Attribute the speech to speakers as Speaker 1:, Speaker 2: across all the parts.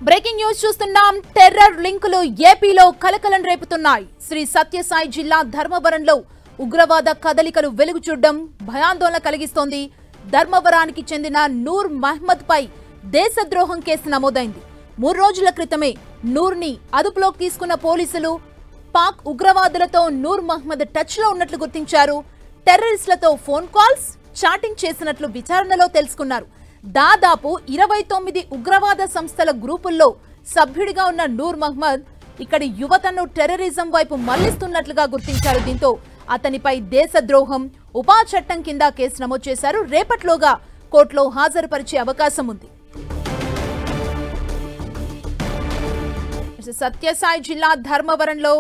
Speaker 1: Breaking news చూస్తున్నాం. Terror లింకులు ఏపీలో కలకలం రేపుతున్నాయి. శ్రీ సత్యసాయి జిల్లా ధర్మవరంలో ఉగ్రవాద కదలికలు వెలుగు చూడడం భయాందోళన కలిగిస్తోంది. ధర్మవరానికి చెందిన నూర్ మహ్మద్ పై దేశద్రోహం కేసు నమోదైంది. 3 రోజుల క్రితమే నూర్ ని అదుపులోకి తీసుకున్న పోలీసులు పాక్ ఉగ్రవాదులతో నూర్ మహ్మద్ టచ్ లో ఉన్నట్లు గుర్తించారు. టెర్రరిస్టులతో ఫోన్ కాల్స్, చాటింగ్ చేసినట్లు విచారణలో తెలుసుకున్నారు. దాదాపు 29 ఉగ్రవాద సంస్థల గ్రూపుల్లో సభ్యుడిగా ఉన్న నూర్ మహ్మద్ ఇక్కడి యువతను టెర్రరిజం వైపు మళ్లిస్తున్నట్లుగా గుర్తించారు. దీంతో అతనిపై దేశద్రోహం, ఉపా చట్టం కింద కేసు నమోదు చేశారు. రేపట్లోగా కోర్టులో హాజరుపరిచే అవకాశం ఉంది. సత్యసాయి జిల్లా ధర్మవరంలో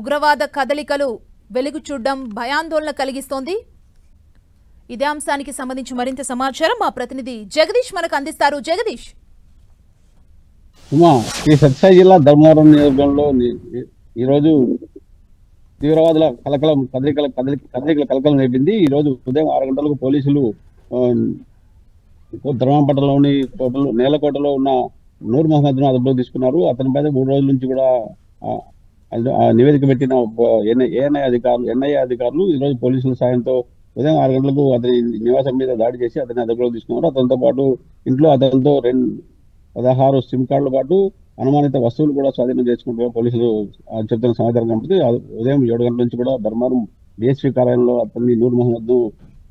Speaker 1: ఉగ్రవాద కదలికలు వెలుగు చూడడం భయాందోళన కలిగిస్తోంది. ఇదే అంశానికి సంబంధించి మరింత సమాచారం మా ప్రతినిధి జగదీష్ మనకు అందిస్తారు. జగదీష్,
Speaker 2: ఈ సత్యసాయి జిల్లా ధర్మవరం నియోజకవర్గంలో ఈరోజు తీవ్రవాదుల కలకలం రేపింది. ఈ రోజు ఉదయం 6 గంటలకు పోలీసులు ధర్మపట్నంలోని నేలకోటలో ఉన్న నూర్ మహమ్మద్ ను అదుపులోకి తీసుకున్నారు. అతని పైన 3 రోజుల నుంచి కూడా నివేదిక పెట్టిన ఎన్ఐఏ అధికారులు ఈ రోజు పోలీసుల సాయంతో ఉదయం 6 గంటలకు అతని నివాసం మీద దాడి చేసి అతన్ని అదుపులోకి తీసుకున్నారు. అతనితో పాటు ఇంట్లో అతనితో 16 సిమ్ కార్డుల పాటు అనుమానిత వస్తువులు కూడా స్వాధీనం చేసుకుంటూ పోలీసులు చెప్తున్న సమాచారం కనిపిస్తుంది. ఉదయం 7 గంటల నుంచి కూడా ధర్మవరం డిఎస్పీ కార్యాలయంలో అతన్ని నూర్ మహమ్మద్ ను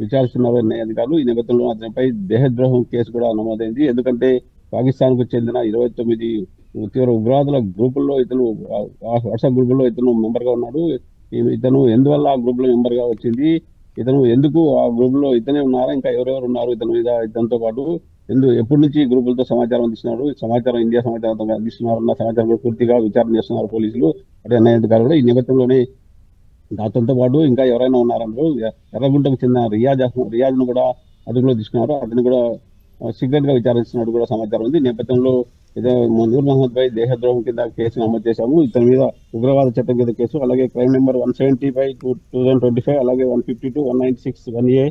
Speaker 2: విచారిస్తున్నారు ఎన్ఐఏ అధికారులు. ఈ నేపథ్యంలో అతనిపై దేశద్రోహం కేసు కూడా నమోదైంది. ఎందుకంటే పాకిస్తాన్ కు చెందిన 29 తీవ్ర ఉగ్రవాదుల గ్రూపుల్లో ఇతను వాట్సాప్ గ్రూపుల్లో ఇతను మెంబర్ గా ఉన్నాడు. ఇతను ఎందువల్ల ఆ గ్రూప్ లో మెంబర్ గా వచ్చింది, ఇతను ఎందుకు ఆ గ్రూప్ లో ఇతనే ఉన్నారా, ఇంకా ఎవరెవరు ఉన్నారు ఇతని మీద, ఇతనితో పాటు ఎప్పటి నుంచి గ్రూపులతో సమాచారం అందిస్తున్నారు, సమాచారం ఇండియా సమాచారం అందిస్తున్నారు అన్న సమాచారం కూడా పూర్తిగా విచారణ చేస్తున్నారు పోలీసులు, అటు ఎన్ఐఏ అధికారులు కూడా. ఈ నేపథ్యంలోనే అతనితో పాటు ఇంకా ఎవరైనా ఉన్నారన్నారు. ఎర్రగుంటకు చెందిన రియాజ్ ను కూడా అదుపులో తీసుకున్నారు. అతను కూడా సీక్రెట్ గా విచారిస్తున్నట్టు కూడా సమాచారం ఉంది. నేపథ్యంలో నూర్ మహమ్మద్ పై దేశద్రోహం కింద కేసు నమోదు చేశాము. ఇతని మీద ఉగ్రవాద చట్టం కింద కేసు, అలాగే క్రైమ్ నెంబర్ 175/2025, అలాగే 152, 196(1A)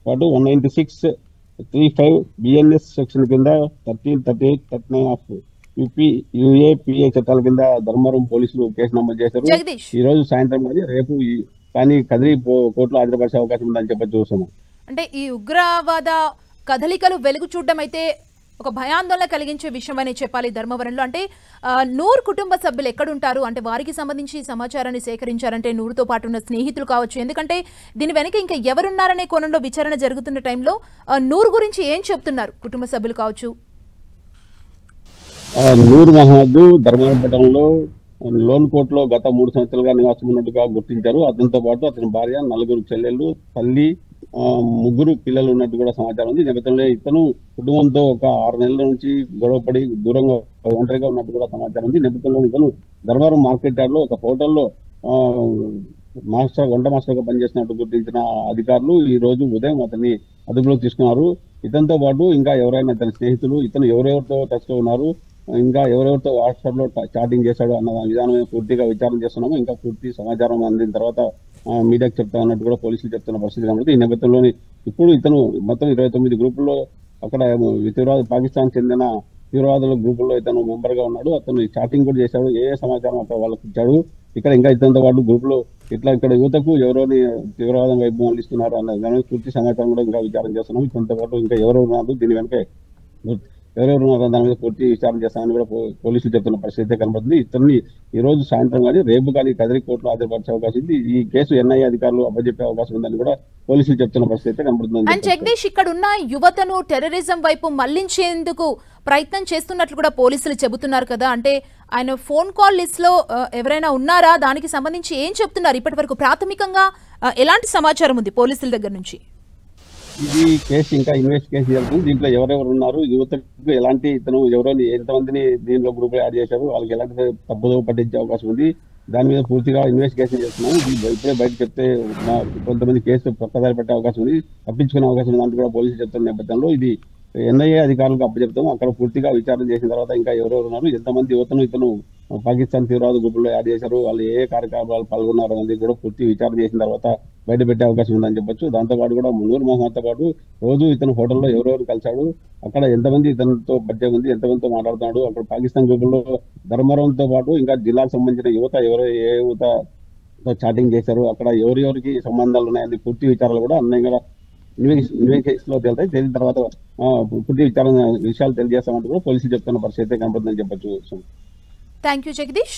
Speaker 2: పాటు 196(35) బిఎన్ఎస్ సెక్షన్ కింద 13, 38, 39 ఆఫ్ యూఏ చట్టాల కింద ధర్మవరం పోలీసులు కేసు నమోదు చేశారు. ఈ రోజు సాయంత్రం కానీ రేపు కానీ కదిరి కోర్టులో హాజరుపరిచే అవకాశం ఉందని చెప్పి చూస్తున్నాం.
Speaker 1: అంటే ఈ ఉగ్రవాద కదలికలు వెలుగు చూడడం అయితే ఒక భయాందోళన కలిగించే విషయం అనే చెప్పాలి ధర్మవరంలో. అంటే నూర్ కుటుంబ సభ్యులు ఎక్కడుంటారు, అంటే వారికి సంబంధించి సమాచారాన్ని సేకరించారంటే నూరుతో పాటు ఉన్న స్నేహితులు కావచ్చు, ఎందుకంటే దీని వెనక ఇంకా ఎవరున్నారనే కోణంలో విచారణ జరుగుతున్న టైంలో నూర్ గురించి ఏం చెప్తున్నారు కుటుంబ సభ్యులు కావచ్చు?
Speaker 2: నూర్ మహమ్మద్ ధర్మవరం పట్టణంలో లోన్ కోర్టులో గత 3 సంవత్సరాలుగా నివాసం ఉన్నట్టుగా గుర్తించారు. అతనితో పాటు అతని భార్య, 4 చెల్లెళ్ళు, తల్లి, 3 పిల్లలు ఉన్నట్టు కూడా సమాచారం ఉంది. నేపథ్యంలో ఇతను కుటుంబంతో ఒక 6 నెలల నుంచి గొడవపడి దూరంగా ఒంటరిగా ఉన్నట్టు కూడా సమాచారం ఉంది. నేపథ్యంలో ఇతను ధర్మవరం మార్కెట్ యార్డ్ లో ఒక హోటల్లో వంట మాస్టర్ గా పనిచేసినట్టు గుర్తించిన అధికారులు ఈ రోజు ఉదయం అతన్ని అదుపులోకి తీసుకున్నారు. ఇతనితో పాటు ఇంకా ఎవరైనా ఇతని స్నేహితులు, ఇతను ఎవరెవరితో టచ్ లో ఉన్నారు, ఇంకా ఎవరెవరితో వాట్సాప్ లో చాటింగ్ చేశాడు అన్న విధానం పూర్తిగా విచారణ చేస్తున్నాము. ఇంకా పూర్తి సమాచారం అందిన తర్వాత మీడియాకు చెప్తా అన్నట్టు కూడా పోలీసులు చెప్తున్న పరిస్థితి కనబడుతుంది. ఈ నేపథ్యంలోని ఇప్పుడు ఇతను మొత్తం 29 గ్రూపుల్లో అక్కడ పాకిస్తాన్ చెందిన తీవ్రవాదుల గ్రూపుల్లో ఇతను మెంబర్ గా ఉన్నాడు. అతను చాటింగ్ కూడా చేశాడు, ఏ సమాచారం అక్కడ వాళ్ళకి ఇచ్చాడు, ఇంకా ఇతనితో పాటు గ్రూప్ లో ఇక్కడ యువతకు ఎవరోని తీవ్రవాదం వైపు మళ్ళిస్తున్నారు అన్న దాని పూర్తి సమాచారం కూడా ఇంకా విచారణ చేస్తున్నాం. ఇతనితో పాటు ఇంకా ఎవరెవరు ఉన్నారు, దీని వెనక ఎవరెవరు ఉన్నారో దాని మీద పూర్తి విచారణ చేస్తామని కూడా పోలీసులు చెప్తున్న పరిస్థితి కనబడుతుంది. ఇతన్ని ఈ రోజు సాయంత్రం కానీ రేపు కానీ కదిరి కోర్టులో హాజరుపరిచే అవకాశం ఉంది. ఈ కేసు ఎన్ఐఏ అధికారులు అప్పచెప్పే అవకాశం ఉందని కూడా పోలీసులు చెప్తున్న పరిస్థితి కనబడుతుంది.
Speaker 1: జగదీష్, ఇక్కడ ఉన్న యువతను టెర్రరిజం వైపు మళ్లించేందుకు ప్రయత్నం చేస్తున్నట్లు కూడా పోలీసులు చెబుతున్నారు కదా, అంటే ఆయన ఫోన్ కాల్ లిస్ట్ లో ఎవరైనా ఉన్నారా, దానికి సంబంధించి ఏం చెప్తున్నారు? ఇప్పటి వరకు ప్రాథమికంగా ఎలాంటి సమాచారం ఉంది పోలీసుల దగ్గర నుంచి?
Speaker 2: ఇది కేసు ఇంకా ఇన్వెస్టిగేషన్ జరుగుతుంది. దీంట్లో ఎవరెవరు ఉన్నారు, యువతకు ఎలాంటి ఇతను ఎంతమందిని దీనిలో గ్రూప్ యాడ్ చేశారు, వాళ్ళకి ఎలాంటి తప్పుదో పట్టించే అవకాశం ఉంది, దాని మీద పూర్తిగా ఇన్వెస్టిగేషన్ చేస్తున్నాము. ఇప్పుడే బయట చెప్తే కొంతమంది కేసు పక్కదారి పెట్టే అవకాశం ఉంది, తప్పించుకునే అవకాశం ఉంది అంటూ కూడా పోలీసులు చెప్తున్న నేపథ్యంలో ఇది ఎన్ఐఏ అధికారులకు అప్పచెప్తాము. అక్కడ పూర్తిగా విచారణ చేసిన తర్వాత ఇంకా ఎవరెవరు ఉన్నారు, ఎంతమంది యువతను ఇతను పాకిస్తాన్ తీవ్రవాద గ్రూపుల్లో యాడ్ చేశారు, వాళ్ళు ఏ కార్యక్రమాలు పాల్గొన్నారు అనేది కూడా పూర్తి విచారణ చేసిన తర్వాత బయట పెట్టే అవకాశం ఉందని చెప్పొచ్చు. దాంతోపాటు కూడా నూర్ మహమ్మద్తో పాటు రోజు ఇతను హోటల్లో ఎవరెవరు కలిశాడు, అక్కడ ఎంతమంది ఇతనితో పరిచయం ఉంది, ఎంతమందితో మాట్లాడుతున్నాడు, అక్కడ పాకిస్తాన్ గ్రూపుల్లో ధర్మవరంతో పాటు ఇంకా జిల్లాకు సంబంధించిన యువత ఏ యువత చాటింగ్ చేశారు, అక్కడ ఎవరెవరికి సంబంధాలు ఉన్నాయని పూర్తి విచారాలు కూడా అన్నీ ఇన్వెస్టిగేషన్ లో తేలుతాయి. తేలిన తర్వాత పూర్తి విచారణ విషయాలు తెలియజేస్తామంటూ కూడా పోలీసులు చెప్తున్న పరిస్థితి కనపడుతుందని చెప్పొచ్చు.
Speaker 1: Thank you Jagadish.